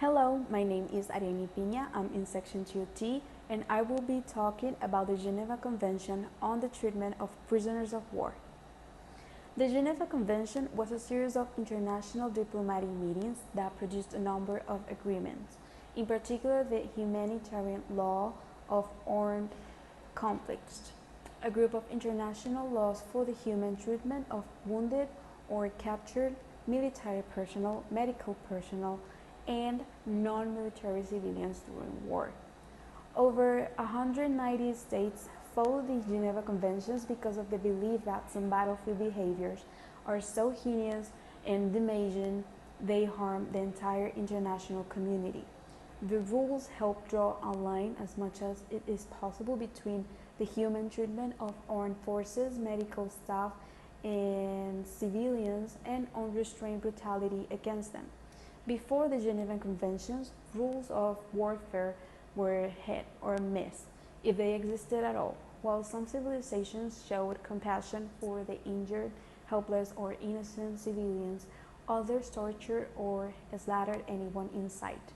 Hello, my name is Ariadny Piña. I'm in Section 2T, and I will be talking about the Geneva Convention on the treatment of prisoners of war. The Geneva Convention was a series of international diplomatic meetings that produced a number of agreements, in particular the humanitarian law of armed conflicts, a group of international laws for the human treatment of wounded or captured military personnel, medical personnel, and non-military civilians during war. Over 190 states followed the Geneva Conventions because of the belief that some battlefield behaviors are so heinous and damaging they harm the entire international community. The rules help draw a line as much as it is possible between the human treatment of armed forces, medical staff, and civilians, and unrestrained brutality against them. Before the Geneva Conventions, rules of warfare were hit or miss, if they existed at all. While some civilizations showed compassion for the injured, helpless, or innocent civilians, others tortured or slaughtered anyone in sight.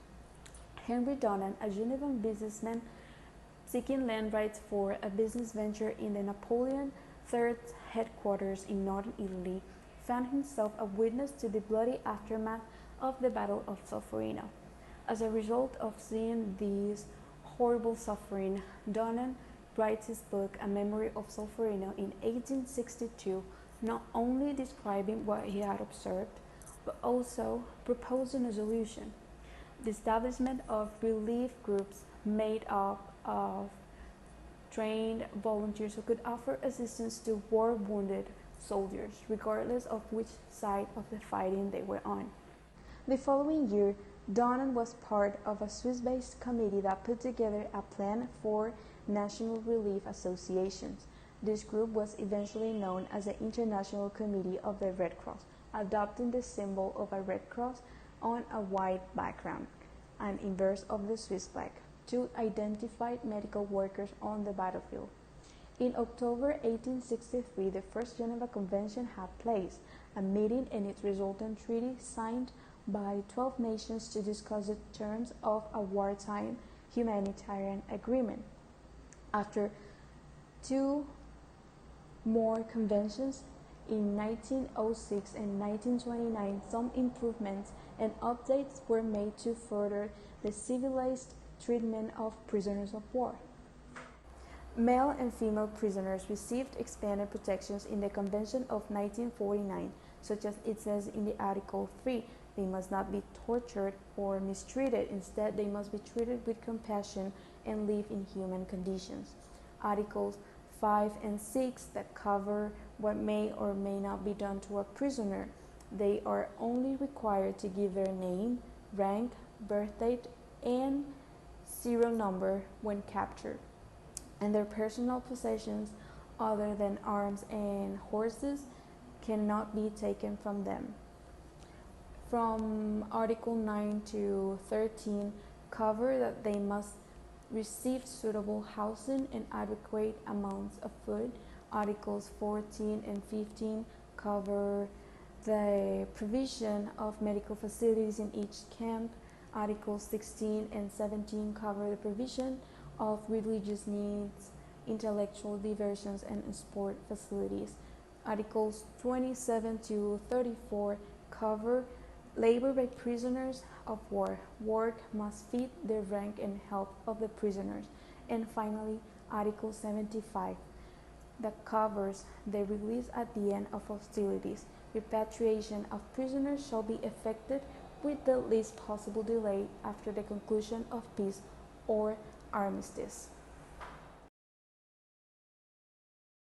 Henry Dunant, a Genevan businessman seeking land rights for a business venture in the Napoleon III's headquarters in northern Italy, found himself a witness to the bloody aftermath of the Battle of Solferino. As a result of seeing this horrible suffering, Dunant writes his book, A Memory of Solferino, in 1862, not only describing what he had observed, but also proposing a solution: the establishment of relief groups made up of trained volunteers who could offer assistance to war-wounded soldiers, regardless of which side of the fighting they were on. The following year, Dunant was part of a Swiss-based committee that put together a plan for national relief associations. This group was eventually known as the International Committee of the Red Cross, adopting the symbol of a red cross on a white background, an inverse of the Swiss flag, to identify medical workers on the battlefield. In October 1863, the First Geneva Convention had place, a meeting and its resultant treaty signed by 12 nations to discuss the terms of a wartime humanitarian agreement. After two more conventions in 1906 and 1929, some improvements and updates were made to further the civilized treatment of prisoners of war. Male and female prisoners received expanded protections in the Convention of 1949, such as it says in the Article 3, they must not be tortured or mistreated. Instead, they must be treated with compassion and live in human conditions. Articles 5 and 6 that cover what may or may not be done to a prisoner. They are only required to give their name, rank, birth date, and serial number when captured, and their personal possessions other than arms and horses cannot be taken from them. From Article 9 to 13 cover that they must receive suitable housing and adequate amounts of food. Articles 14 and 15 cover the provision of medical facilities in each camp. Articles 16 and 17 cover the provision of religious needs, intellectual diversions, and sport facilities. Articles 27 to 34 cover labor by prisoners of war. Work must fit the rank and health of the prisoners. And finally, Article 75 that covers the release at the end of hostilities. Repatriation of prisoners shall be effected with the least possible delay after the conclusion of peace or armistice.